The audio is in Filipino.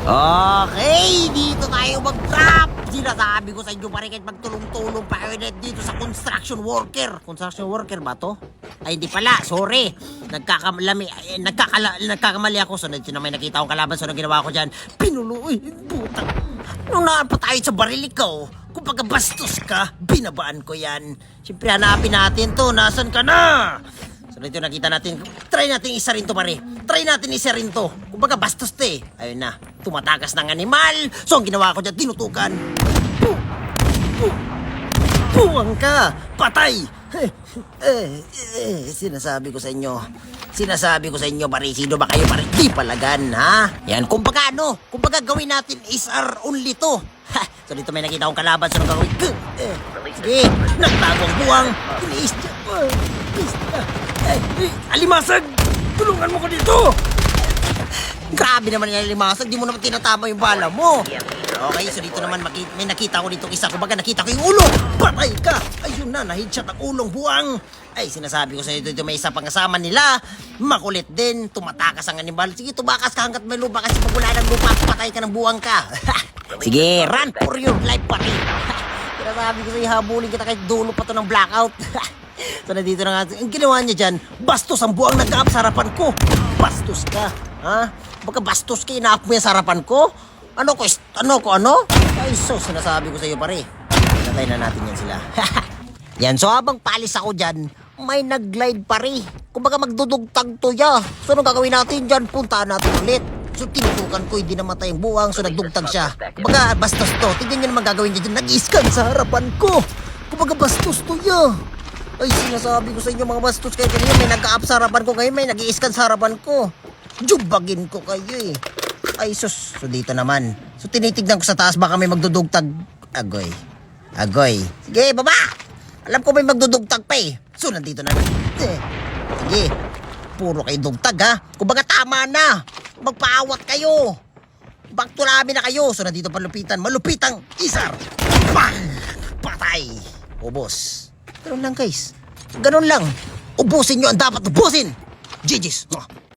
Okay, dito tayo mag-trap. Sinasabi ko sa inyo pare kahit magtulong-tulong pa kayo dito sa construction worker. Construction worker ba to? Ay, hindi pala. Sorry. Nagkakamali ako. So, na may nakita akong kalaban. So, ginawa ko dyan, pinuloy. Putang. Nung naan pa tayo sa baril ikaw, kung pagkabastos ka, binabaan ko yan. Siyempre, hanapin natin to. Nasaan ka na? So, dito nakita natin. Try natin isa rin to, pare. Try natin isa rin to. Kung baga bastos to eh. Ayun na. Tumatakas ng animal. So, ang ginawa ko dyan, tinutukan. Buwang ka! Patay! Sinasabi ko sa inyo. Sinasabi ko sa inyo, pare. Sino ba kayo, pare? Di palagan, ha? Yan, kung baga ano? Kung baga gawin natin is our only to. Ha! So, dito may nakita akong kalaban. So, nagagawin. Sige, nagtagong buwang. Iniis niya. Alimasag! Tulungan mo ko dito! Grabe naman yung alimasag. Di mo naman tinatama yung bala mo. Okay, so dito naman may nakita ko dito isa. Kumbaga nakita ko yung ulo. Patay ka! Ayun na, na-headshot ang ulong buwang. Ay, sinasabi ko sa dito may isa pang kasama nila. Makulit din. Tumatakas ang animal. Sige, tumakas ka hanggat may lupa. Kasi pag wala ng lupa, patay ka ng buwang ka. Sige, run for your life, pare. Sinasabi ko sa'yo, habulin kita kahit dulo pa to ng blackout. So, nandito na nga. Ang ginawa niya dyan, bastos ang buwang nag-up sa harapan ko. Bastos ka, ha? Baka bastos ka, inaap mo yan sa harapan ko? Ano? Ay, so, sinasabi ko sa iyo, pare. Natay na natin yan sila. Yan, so habang palis ako dyan, may nag-glide, pare. Kung baka magdudugtag to ya. So, anong gagawin natin dyan? Puntaan natin ulit. So, tinutukan ko, hindi namatay ang buwang. So, nagdugtag siya. Kung baka bastos to, tignan niyo naman gagawin niya dyan. Nag-iskan sa harapan ko. Kung baka bastos to ya. Ay, sinasabi ko sa inyo mga bastos kayo kanina. May nagka-up sa harapan ko ngayon. May nag-i-scan sa harapan ko. Jubagin ko kayo eh. Ay, sus. So, dito naman. So, tinitignan ko sa taas. Baka may magdudugtag. Agoy. Sige, baba! Alam ko may magdudugtag pa eh. So, nandito na. Sige. Puro kayo dugtag ha. Kung baga tama na. Magpaawat kayo. Baktulabi na kayo. So, nandito palupitan. Malupitang isar. Bang! Patay. Ubos. Ganun lang guys. Ganun lang. Ubusin nyo ang dapat ubusin. GG's.